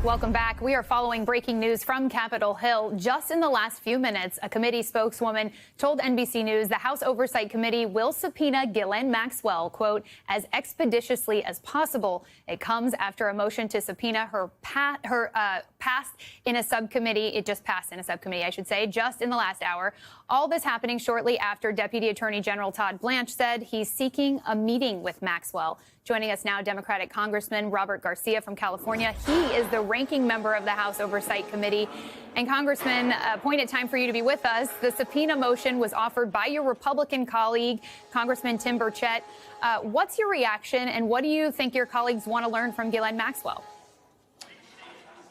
Welcome back. We are following breaking news from Capitol Hill. Just in the last few minutes, a committee spokeswoman told NBC News the House Oversight Committee will subpoena Ghislaine Maxwell, quote, as expeditiously as possible. It comes after a motion to subpoena her passed in a subcommittee. It just passed in a subcommittee, I should say, just in the last hour. All this happening shortly after Deputy Attorney General Todd Blanche said he's seeking a meeting with Maxwell. Joining us now, Democratic Congressman Robert Garcia from California. He is the ranking member of the House Oversight Committee. And Congressman, appointed time for you to be with us. The subpoena motion was offered by your Republican colleague, Congressman Tim Burchett. What's your reaction, and what do you think your colleagues want to learn from Ghislaine Maxwell?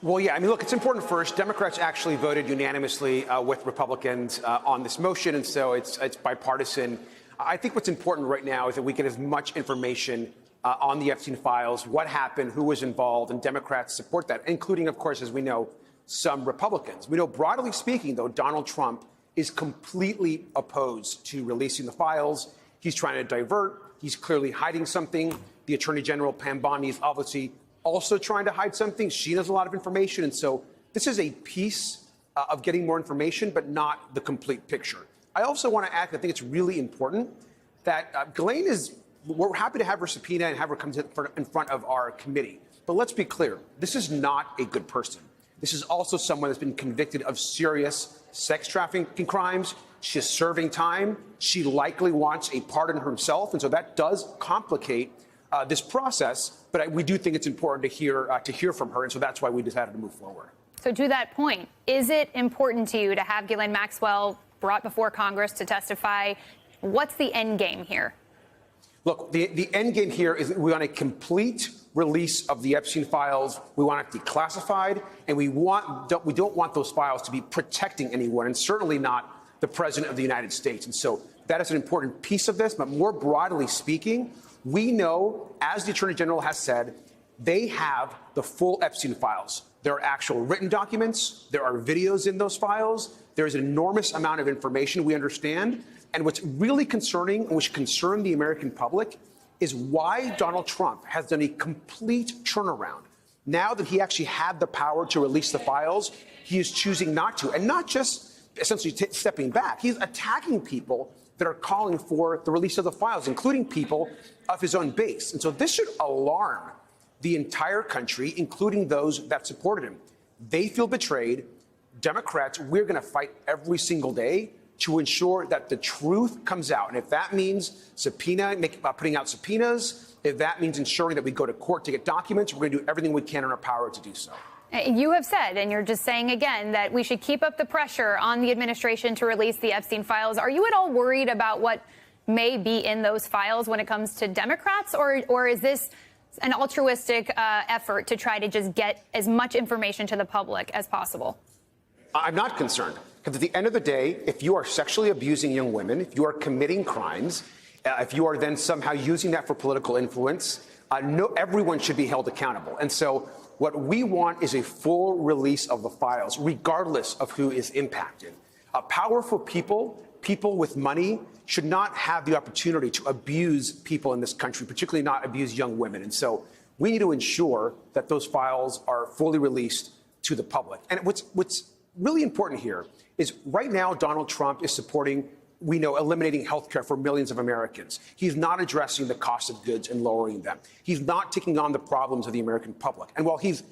Well, yeah, I mean, look, it's important first. Democrats actually voted unanimously with Republicans on this motion, and so it's bipartisan. I think what's important right now is that we get as much information on the Epstein files, what happened, who was involved, and Democrats support that, including, of course, as we know, some Republicans. We know, broadly speaking, though, Donald Trump is completely opposed to releasing the files. He's trying to divert. He's clearly hiding something. The Attorney General, Pam Bondi, is obviously also trying to hide something. She knows a lot of information. And so this is a piece of getting more information, but not the complete picture. I also want to add, I think it's really important that Ghislaine we're happy to have her subpoena and have her come in front of our committee. But let's be clear, this is not a good person. This is also someone that's been convicted of serious sex trafficking crimes. She's serving time. She likely wants a pardon herself. And so that does complicate this process. But we do think it's important to hear from her. And so that's why we decided to move forward. So to that point, is it important to you to have Ghislaine Maxwell brought before Congress to testify? What's the end game here? Look, the end game here is we want a complete release of the Epstein files. We want it declassified, and we don't want those files to be protecting anyone, and certainly not the President of the United States. And so that is an important piece of this. But more broadly speaking, we know, as the Attorney General has said, they have the full Epstein files. There are actual written documents. There are videos in those files. There is an enormous amount of information we understand. And what's really concerning, and which concern the American public, is why Donald Trump has done a complete turnaround. Now that he actually had the power to release the files, he is choosing not to. And not just essentially stepping back. He's attacking people that are calling for the release of the files, including people of his own base. And so this should alarm the entire country, including those that supported him. They feel betrayed. Democrats, we're going to fight every single day to ensure that the truth comes out. And if that means putting out subpoenas, if that means ensuring that we go to court to get documents, we're going to do everything we can in our power to do so. You have said, and you're just saying again, that we should keep up the pressure on the administration to release the Epstein files. Are you at all worried about what may be in those files when it comes to Democrats, or is this an altruistic effort to try to just get as much information to the public as possible? I'm not concerned, because at the end of the day, if you are sexually abusing young women, if you are committing crimes, if you are then somehow using that for political influence, everyone should be held accountable. And so what we want is a full release of the files, regardless of who is impacted. Powerful people with money, should not have the opportunity to abuse people in this country, particularly not abuse young women. And so we need to ensure that those files are fully released to the public. And what's really important here is right now Donald Trump is supporting, we know, eliminating health care for millions of Americans. He's not addressing the cost of goods and lowering them. He's not taking on the problems of the American public. And while he's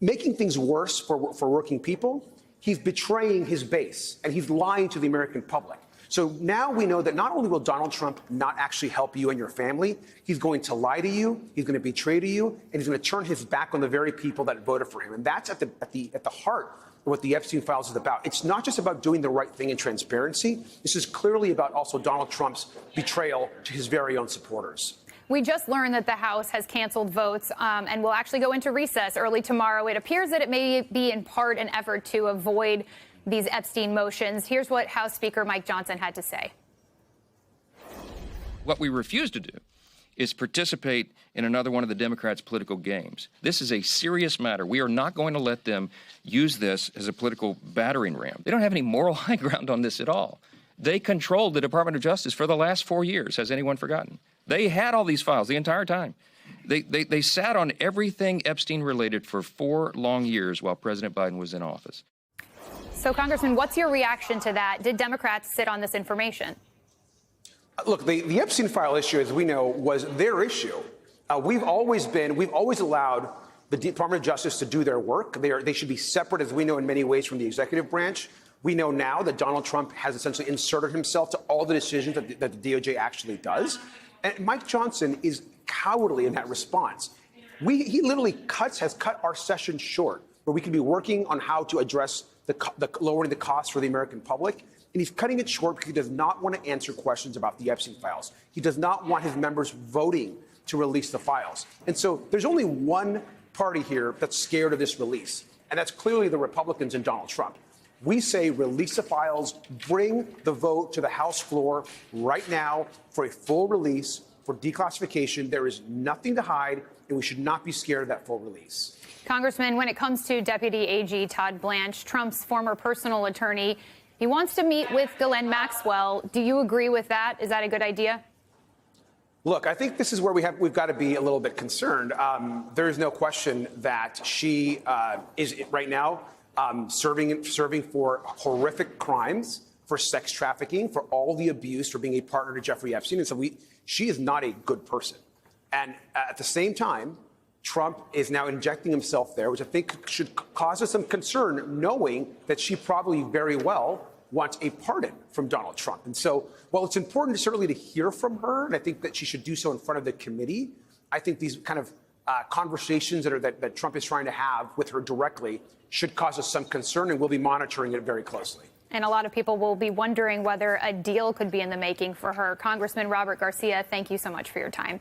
making things worse for working people, he's betraying his base and he's lying to the American public. So now we know that not only will Donald Trump not actually help you and your family, he's going to lie to you, he's going to betray to you, and he's going to turn his back on the very people that voted for him. And that's at the heart of what the Epstein files is about. It's not just about doing the right thing in transparency. This is clearly about also Donald Trump's betrayal to his very own supporters. We just learned that the House has canceled votes and will actually go into recess early tomorrow. It appears that it may be in part an effort to avoid these Epstein motions. Here's what House Speaker Mike Johnson had to say. What we refuse to do is participate in another one of the Democrats' political games. This is a serious matter. We are not going to let them use this as a political battering ram. They don't have any moral high ground on this at all. They controlled the Department of Justice for the last 4 years. Has anyone forgotten? They had all these files the entire time. They sat on everything Epstein related for 4 long years while President Biden was in office. So, Congressman, what's your reaction to that? Did Democrats sit on this information? Look, the Epstein file issue, as we know, was their issue. We've always allowed the Department of Justice to do their work. They should be separate, as we know, in many ways from the executive branch. We know now that Donald Trump has essentially inserted himself to all the decisions that the DOJ actually does. And Mike Johnson is cowardly in that response. He literally has cut our session short, where we could be working on how to address the lowering the costs for the American public. And he's cutting it short because he does not want to answer questions about the Epstein files. He does not want his members voting to release the files. And so there's only one party here that's scared of this release, and that's clearly the Republicans and Donald Trump. We say release the files, bring the vote to the House floor right now for a full release, for declassification. There is nothing to hide, and we should not be scared of that full release. Congressman, when it comes to Deputy AG Todd Blanche, Trump's former personal attorney, he wants to meet with Ghislaine Maxwell. Do you agree with that? Is that a good idea? Look, I think this is where we've got to be a little bit concerned. There is no question that she is right now serving for horrific crimes, for sex trafficking, for all the abuse, for being a partner to Jeffrey Epstein. And so she is not a good person. And at the same time, Trump is now injecting himself there, which I think should cause us some concern, knowing that she probably very well wants a pardon from Donald Trump. And so, while it's important certainly to hear from her, and I think that she should do so in front of the committee, I think these kind of conversations that Trump is trying to have with her directly should cause us some concern, and we'll be monitoring it very closely. And a lot of people will be wondering whether a deal could be in the making for her. Congressman Robert Garcia, thank you so much for your time.